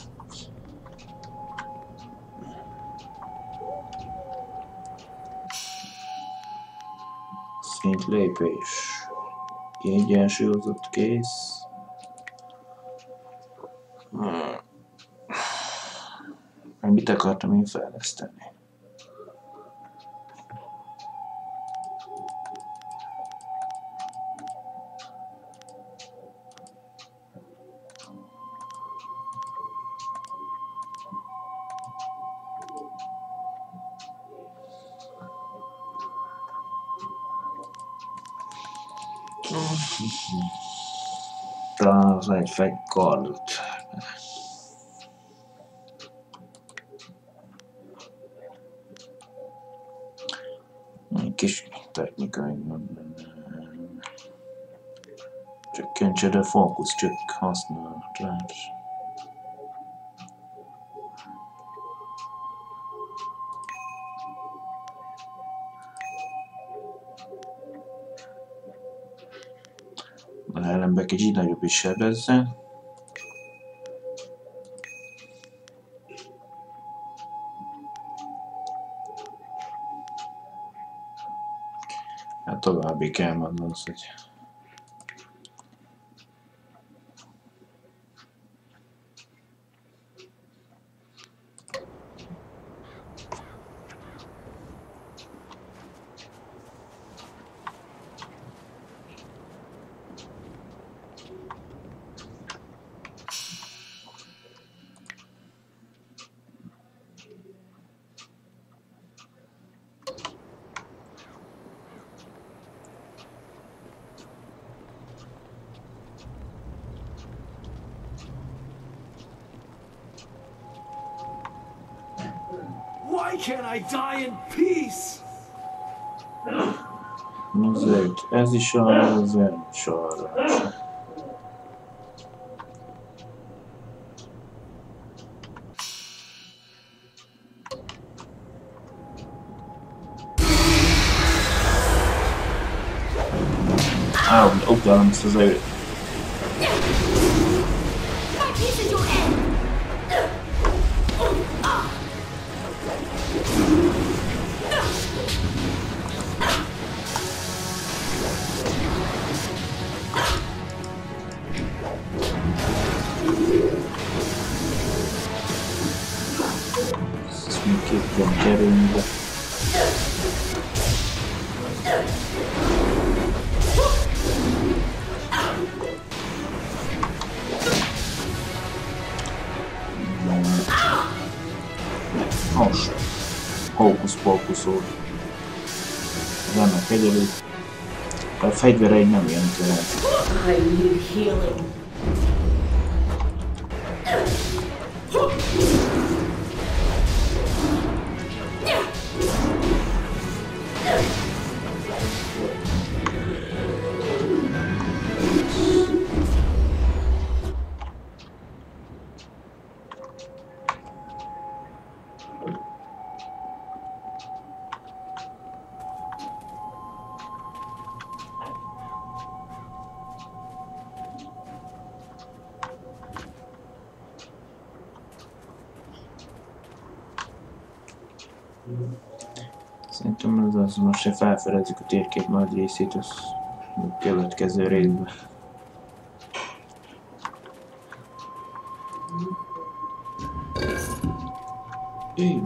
Szint lépés. Kiegyensúlyozott kész. Mit akartam én fejleszteni? Talán az egy fegykardot. Egy kis technikai csökkentsed a fókusz csak használatát. Az ellenben kicsit nagyobb is sebezzen. Hát további kell mondani az, hogy Why can't I die in peace? azért ez is az önsorrás. Utána ezt az előtt. Ezt mindképpen kerülni be. Most. Hókusz-pókuszol. Remek egyedül. A fegyvereid nem jelentenek. I need healing. Szerintem ez az, most se felfedezzük a térkép nagy részét, az a következő részben.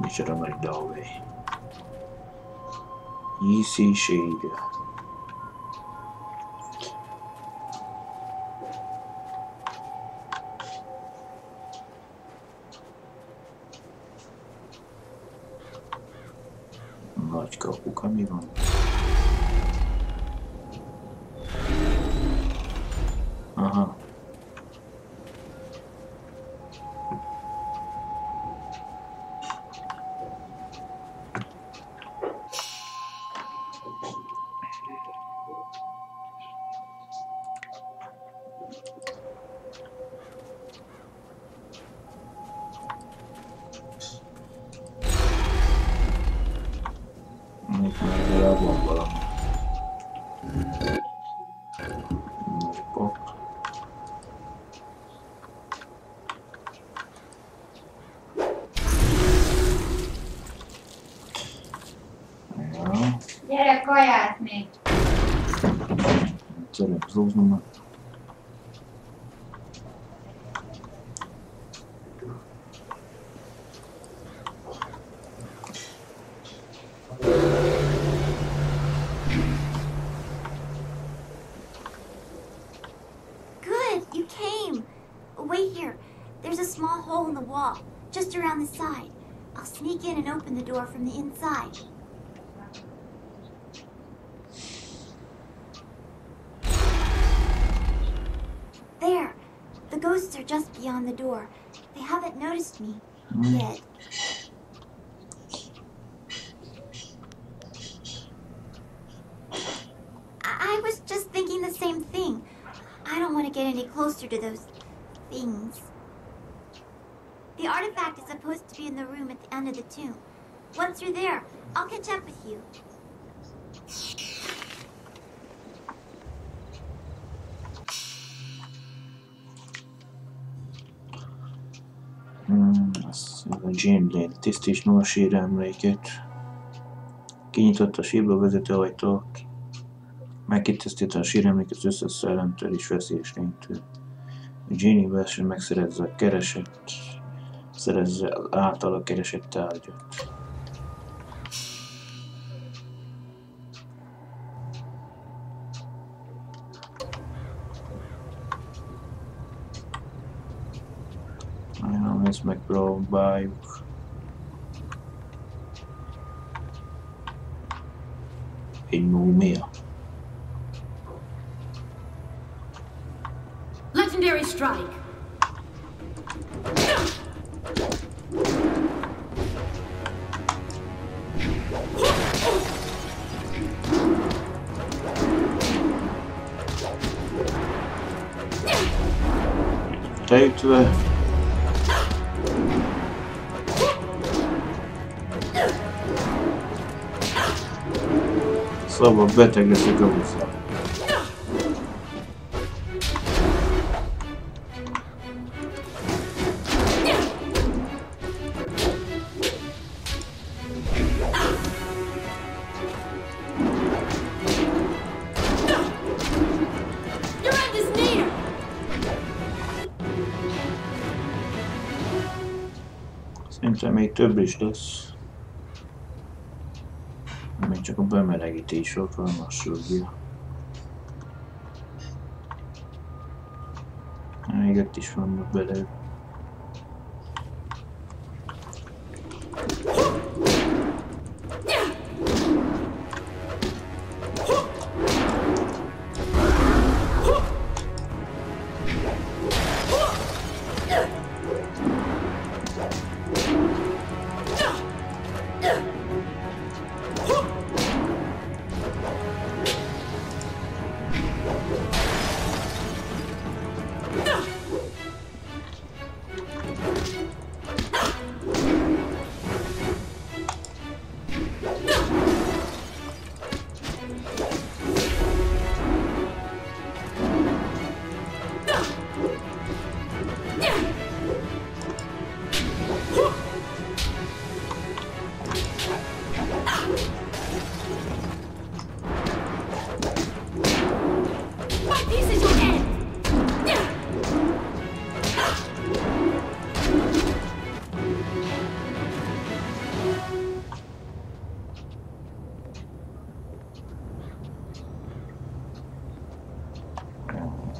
Micsoda nagy dalvé. Jade. Nagy kapuka, mi van? Aha. Pop. Ja. Gyere, kaját még! Szeretem zúznom. Just around the side. I'll sneak in and open the door from the inside. There. The ghosts are just beyond the door. They haven't noticed me yet. I was just thinking the same thing. I don't want to get any closer to those things. The artifact is supposed to be in the room at the end of the tomb. Once you're there, I'll catch up with you. Ez a Jade tisztíts a síremléket. Kinyitott a sírba vezető ajtót. Megkitisztítja a síremléket az összes szellemtől és veszélyes lénytől. Jade belső megszerezze a kereset. Szerezze általa keresett tárgyat. Ezt megpróbáljuk. Egy múmia. Legendary strike. Beütve. Szóval beteg leszek a húzza. Szerintem még több is lesz. Még csak a bemelegítés alkalmasodja. Még ott is vannak bele.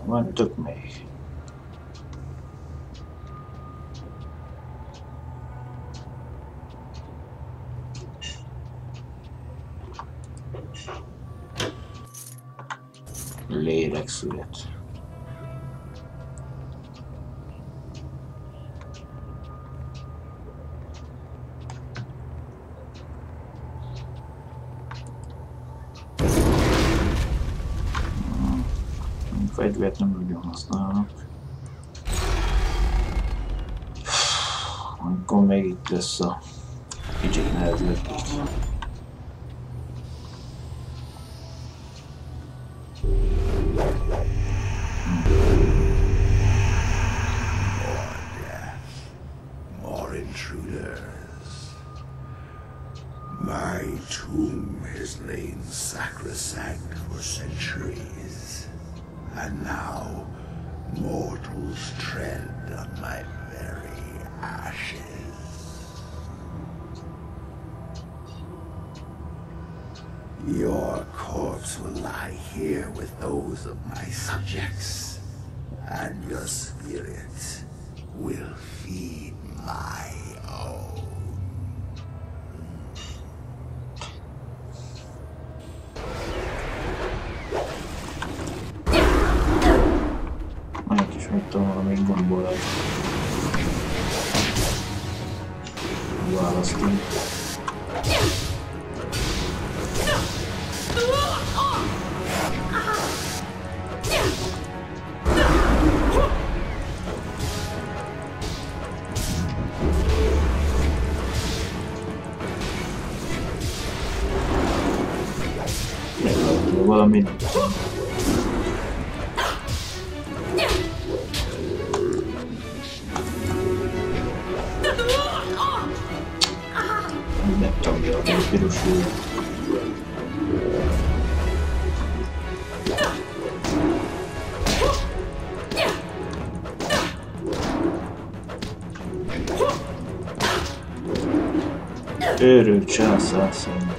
Van tök még. Lélekszület. Fegyvert nem nagyon használnak. Amikor még itt lesz a kicsit nehezebb. tomb has lain sacrosanct for centuries, and now mortals tread on my very ashes. Your corpse will lie here with those of my subjects, and your spirit will feed my own. Mondjuk is hagytam valamelyik gondolat. Választunk. Valamit. Nem tagja, hogy pirosul. Őrült császár szemben.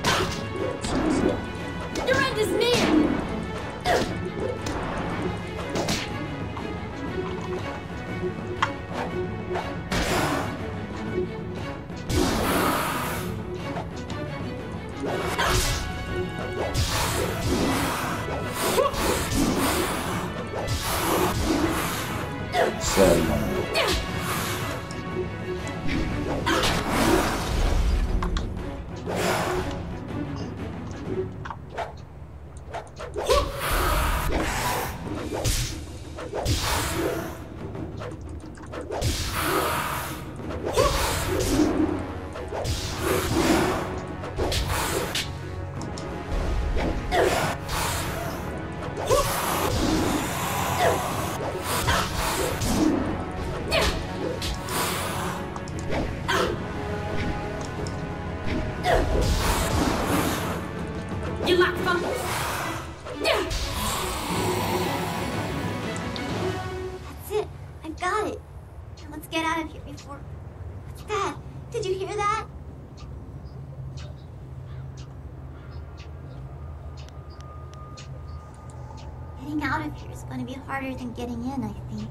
Harder than getting in, I think.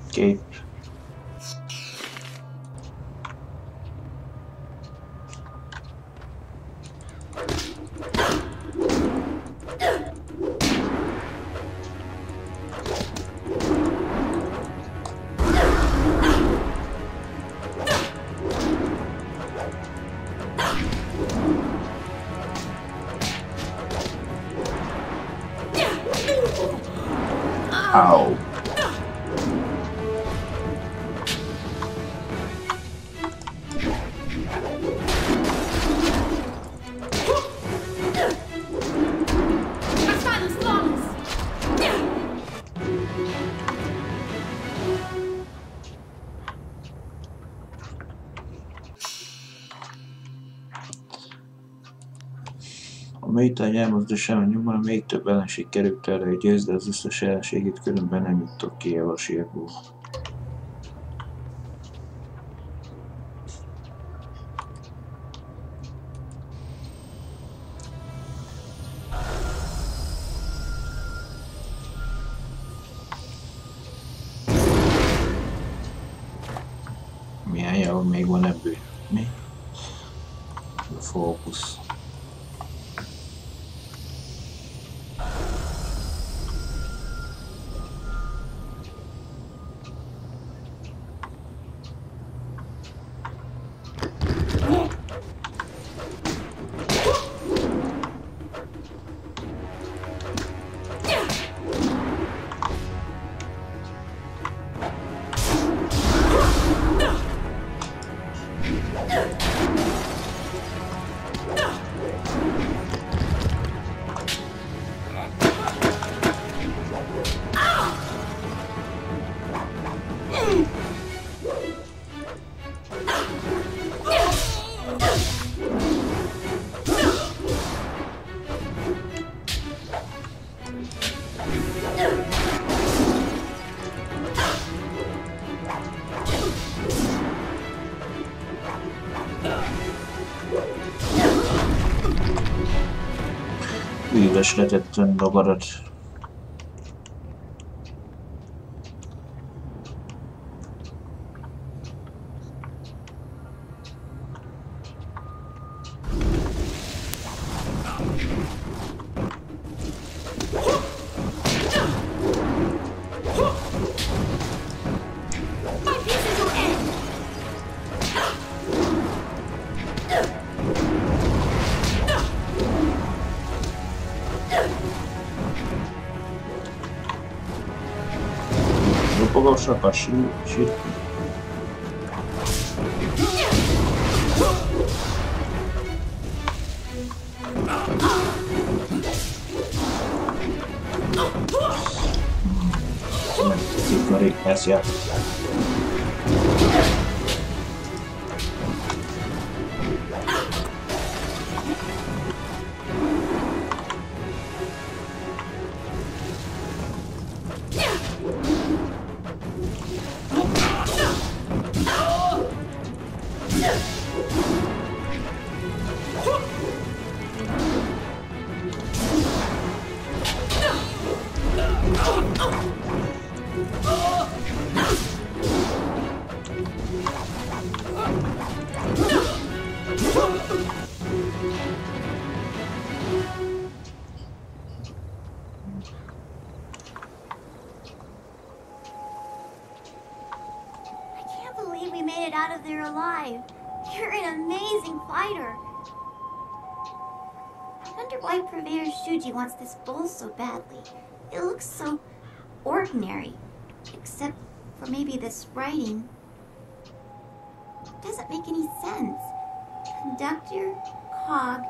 Okay. Ow. Miután elmozdul sem nyomban, még több ellenség került erre, hogy győzd, de az összes ellenségét különben nem jutok ki a sírból. Milyen jó, még van ebből. Mi? A fókusz. No! Üves letettem magadat. Pogorša pa širku. Cikari, esja. Out of there alive. You're an amazing fighter. I wonder why Purveyor Shuji wants this bowl so badly. It looks so ordinary, except for maybe this writing. It doesn't make any sense. Conductor, cog,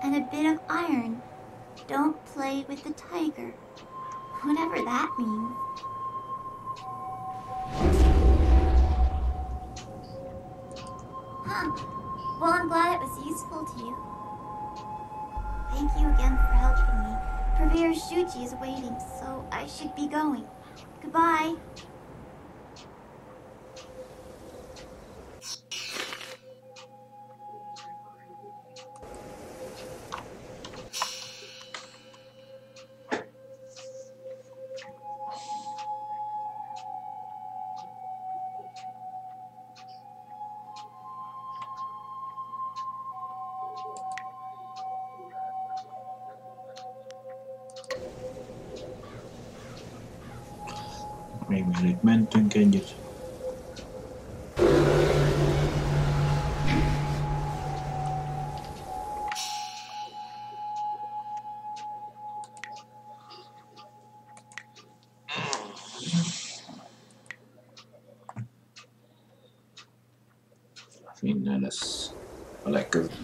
and a bit of iron. Don't play with the tiger. Whatever that means. Well, I'm glad it was useful to you. Thank you again for helping me. Purveyor Shuji is waiting, so I should be going. Goodbye. Még mielőtt mentünk egyet. Minden lesz a legközelebb.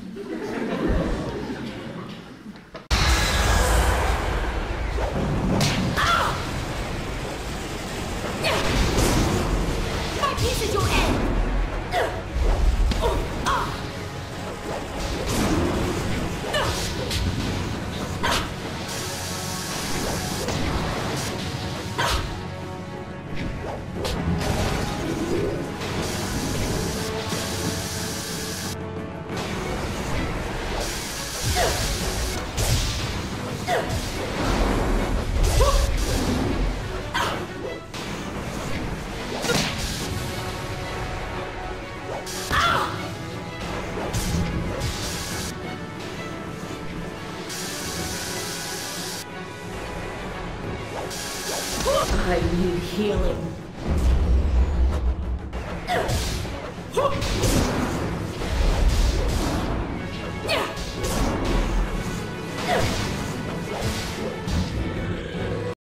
I need healing.